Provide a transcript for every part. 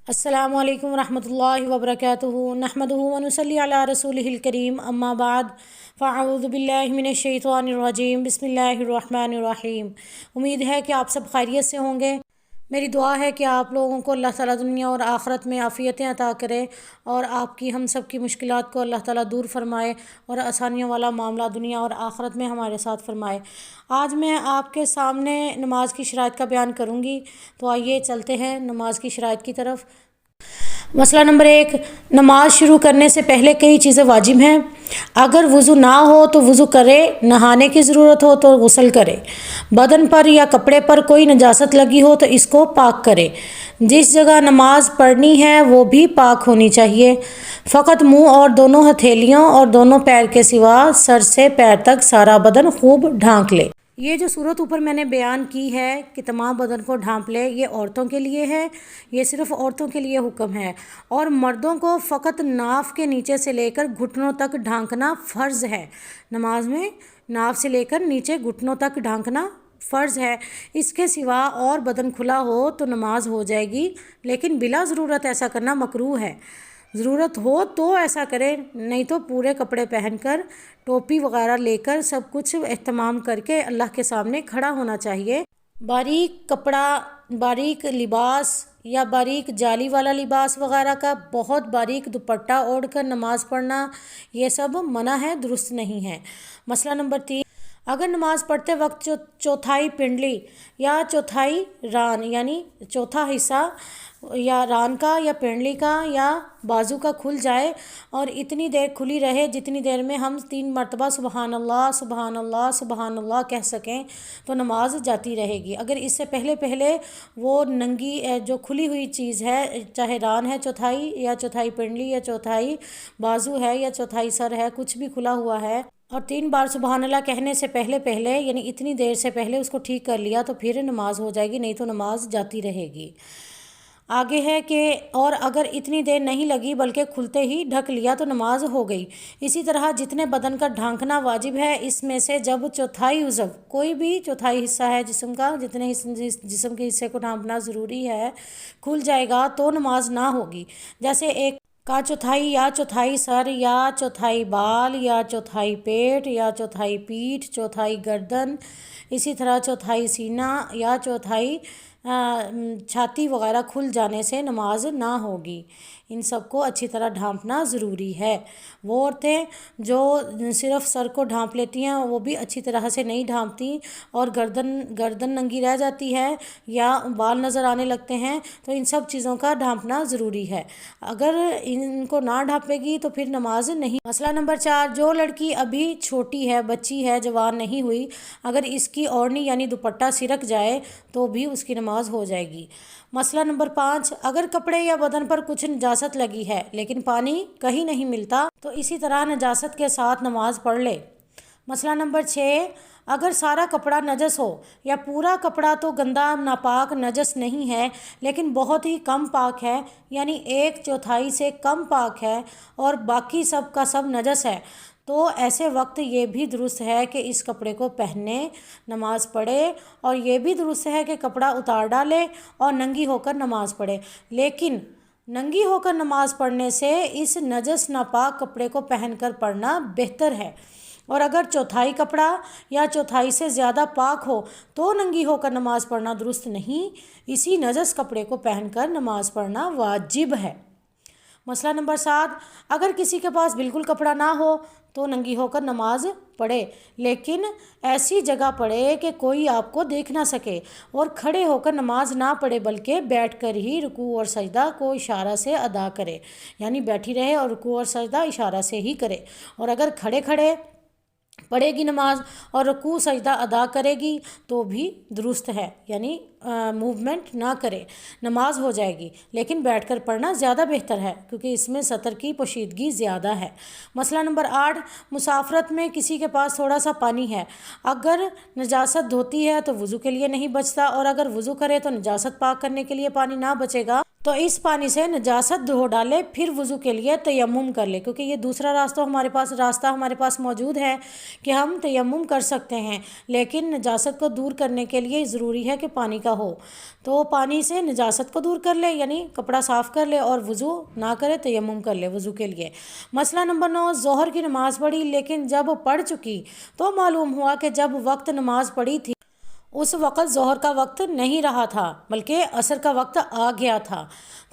السلام علیکم ورحمۃ اللہ وبرکاتہ نحمدہ ونصلی علی رسولہ الکریم اما بعد فاعوذ باللہ من الشیطان الرجیم بسم اللہ الرحمن الرحیم۔ امید ہے کہ آپ سب خیریت سے ہوں گے۔ میری دعا ہے کہ آپ لوگوں کو اللہ تعالیٰ دنیا اور آخرت میں عافیتیں عطا کرے اور آپ کی ہم سب کی مشکلات کو اللہ تعالیٰ دور فرمائے اور آسانیوں والا معاملہ دنیا اور آخرت میں ہمارے ساتھ فرمائے۔ آج میں آپ کے سامنے نماز کی شرائط کا بیان کروں گی، تو آئیے چلتے ہیں نماز کی شرائط کی طرف۔ مسئلہ نمبر 1، نماز شروع کرنے سے پہلے کئی چیزیں واجب ہیں۔ اگر وضو نہ ہو تو وضو کرے، نہانے کی ضرورت ہو تو غسل کرے، بدن پر یا کپڑے پر کوئی نجاست لگی ہو تو اس کو پاک کرے، جس جگہ نماز پڑھنی ہے وہ بھی پاک ہونی چاہیے، فقط منہ اور دونوں ہتھیلیوں اور دونوں پیر کے سوا سر سے پیر تک سارا بدن خوب ڈھانک لے۔ یہ جو صورت اوپر میں نے بیان کی ہے کہ تمام بدن کو ڈھانپ لے، یہ عورتوں کے لیے ہے، یہ صرف عورتوں کے لیے حکم ہے، اور مردوں کو فقط ناف کے نیچے سے لے کر گھٹنوں تک ڈھانکنا فرض ہے۔ نماز میں ناف سے لے کر نیچے گھٹنوں تک ڈھانکنا فرض ہے، اس کے سوا اور بدن کھلا ہو تو نماز ہو جائے گی، لیکن بلا ضرورت ایسا کرنا مکروہ ہے۔ ضرورت ہو تو ایسا کرے، نہیں تو پورے کپڑے پہن کر ٹوپی وغیرہ لے کر سب کچھ اہتمام کر کے اللہ کے سامنے کھڑا ہونا چاہیے۔ باریک کپڑا، باریک لباس یا باریک جالی والا لباس وغیرہ کا بہت باریک دوپٹہ اوڑھ کر نماز پڑھنا، یہ سب منع ہے، درست نہیں ہے۔ مسئلہ نمبر 3، اگر نماز پڑھتے وقت چوتھائی پنڈلی یا چوتھائی ران یعنی چوتھا حصہ یا ران کا یا پنڈلی کا یا بازو کا کھل جائے اور اتنی دیر کھلی رہے جتنی دیر میں ہم 3 مرتبہ سبحان اللہ سبحان اللہ سبحان اللہ کہہ سکیں تو نماز جاتی رہے گی۔ اگر اس سے پہلے وہ ننگی جو کھلی ہوئی چیز ہے، چاہے ران ہے چوتھائی یا چوتھائی پنڈلی یا چوتھائی بازو ہے یا چوتھائی سر ہے، کچھ بھی کھلا ہوا ہے، اور 3 بار سبحان اللہ کہنے سے پہلے یعنی اتنی دیر سے پہلے اس کو ٹھیک کر لیا تو پھر نماز ہو جائے گی، نہیں تو نماز جاتی رہے گی۔ آگے ہے کہ اور اگر اتنی دیر نہیں لگی بلکہ کھلتے ہی ڈھک لیا تو نماز ہو گئی۔ اسی طرح جتنے بدن کا ڈھانکنا واجب ہے، اس میں سے جب چوتھائی عضو، کوئی بھی چوتھائی حصہ ہے جسم کا، جتنے جسم کے حصے کو ڈھانپنا ضروری ہے، کھل جائے گا تو نماز نہ ہوگی۔ جیسے ایک کا چوتھائی یا چوتھائی سر یا چوتھائی بال یا چوتھائی پیٹ یا چوتھائی پیٹھ، چوتھائی گردن، اسی طرح چوتھائی سینہ یا چوتھائی چھاتی وغیرہ کھل جانے سے نماز نہ ہوگی۔ ان سب کو اچھی طرح ڈھانپنا ضروری ہے۔ وہ عورتیں جو صرف سر کو ڈھانپ لیتی ہیں وہ بھی اچھی طرح سے نہیں ڈھانپتی اور گردن ننگی رہ جاتی ہے یا بال نظر آنے لگتے ہیں، تو ان سب چیزوں کا ڈھانپنا ضروری ہے۔ اگر ان کو نہ ڈھانپے گی تو پھر نماز نہیں۔ مسئلہ نمبر 4، جو لڑکی ابھی چھوٹی ہے، بچی ہے، جوان نہیں ہوئی، اگر اس کی اوڑھنی یعنی دوپٹہ سرک جائے تو بھی اس کی نماز ہو جائے گی۔ مسئلہ نمبر 5، اگر کپڑے یا بدن پر کچھ نجاست لگی ہے لیکن پانی کہیں نہیں ملتا تو اسی طرح نجاست کے ساتھ نماز پڑھ لے۔ مسئلہ نمبر 6، اگر سارا کپڑا نجس ہو یا پورا کپڑا تو گندا ناپاک نجس نہیں ہے لیکن بہت ہی کم پاک ہے، یعنی 1/4 سے کم پاک ہے اور باقی سب کا سب نجس ہے، تو ایسے وقت یہ بھی درست ہے کہ اس کپڑے کو پہنے نماز پڑھے، اور یہ بھی درست ہے کہ کپڑا اتار ڈالے اور ننگی ہو کر نماز پڑھے، لیکن ننگی ہو کر نماز پڑھنے سے اس نجس ناپاک کپڑے کو پہن کر پڑھنا بہتر ہے، اور اگر چوتھائی کپڑا یا چوتھائی سے زیادہ پاک ہو تو ننگی ہو کر نماز پڑھنا درست نہیں، اسی نجس کپڑے کو پہن کر نماز پڑھنا واجب ہے۔ مسئلہ نمبر 7، اگر کسی کے پاس بالکل کپڑا نہ ہو تو ننگی ہو کر نماز پڑھے، لیکن ایسی جگہ پڑھے کہ کوئی آپ کو دیکھ نہ سکے، اور کھڑے ہو کر نماز نہ پڑھے بلکہ بیٹھ کر ہی رکوع اور سجدہ کو اشارہ سے ادا کرے، یعنی بیٹھی رہے اور رکوع اور سجدہ اشارہ سے ہی کرے، اور اگر کھڑے کھڑے پڑھے گی نماز اور رکوع سجدہ ادا کرے گی تو بھی درست ہے، یعنی موومنٹ نہ کرے، نماز ہو جائے گی، لیکن بیٹھ کر پڑھنا زیادہ بہتر ہے کیونکہ اس میں سطر کی پوشیدگی زیادہ ہے۔ مسئلہ نمبر 8، مسافرت میں کسی کے پاس تھوڑا سا پانی ہے، اگر نجاست دھوتی ہے تو وضو کے لیے نہیں بچتا، اور اگر وضو کرے تو نجاست پاک کرنے کے لیے پانی نہ بچے گا تو اس پانی سے نجاست دھو ڈالے، پھر وضو کے لیے تیمم کر لے، کیونکہ یہ دوسرا راستہ ہمارے پاس موجود ہے کہ ہم تیمم کر سکتے ہیں، لیکن نجاست کو دور کرنے کے لیے ضروری ہے کہ پانی کا ہو۔ تو پانی سے نجاست کو دور کر لے، یعنی کپڑا صاف کر لے، اور وضو نہ کرے، تیمم کر لے وضو کے لیے۔ مسئلہ نمبر 9، ظہر کی نماز پڑھی لیکن جب پڑھ چکی تو معلوم ہوا کہ جب وقت نماز پڑھی تھی اس وقت ظہر کا وقت نہیں رہا تھا بلکہ عصر کا وقت آ گیا تھا،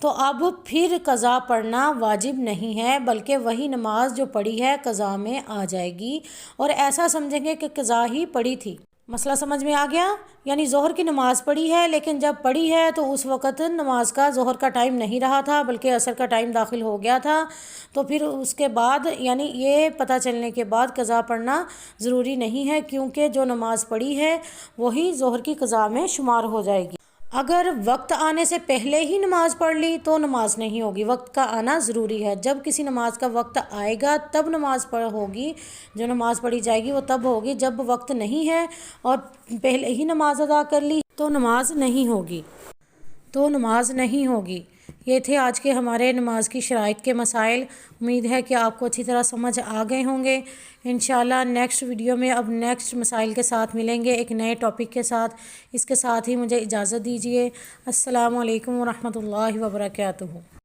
تو اب پھر قضا پڑھنا واجب نہیں ہے، بلکہ وہی نماز جو پڑھی ہے قضا میں آ جائے گی، اور ایسا سمجھیں گے کہ قضا ہی پڑھی تھی۔ مسئلہ سمجھ میں آ گیا؟ یعنی ظہر کی نماز پڑھی ہے، لیکن جب پڑھی ہے تو اس وقت نماز کا ظہر کا ٹائم نہیں رہا تھا بلکہ عصر کا ٹائم داخل ہو گیا تھا، تو پھر اس کے بعد یعنی یہ پتہ چلنے کے بعد قضا پڑھنا ضروری نہیں ہے، کیونکہ جو نماز پڑھی ہے وہی ظہر کی قضا میں شمار ہو جائے گی۔ اگر وقت آنے سے پہلے ہی نماز پڑھ لی تو نماز نہیں ہوگی، وقت کا آنا ضروری ہے۔ جب کسی نماز کا وقت آئے گا تب نماز ہوگی، جو نماز پڑھی جائے گی وہ تب ہوگی، جب وقت نہیں ہے اور پہلے ہی نماز ادا کر لی تو نماز نہیں ہوگی۔ یہ تھے آج کے ہمارے نماز کی شرائط کے مسائل۔ امید ہے کہ آپ کو اچھی طرح سمجھ آ گئے ہوں گے۔ انشاءاللہ نیکسٹ ویڈیو میں اب نیکسٹ مسائل کے ساتھ ملیں گے، ایک نئے ٹاپک کے ساتھ۔ اس کے ساتھ ہی مجھے اجازت دیجیے۔ السلام علیکم ورحمۃ اللہ وبرکاتہ۔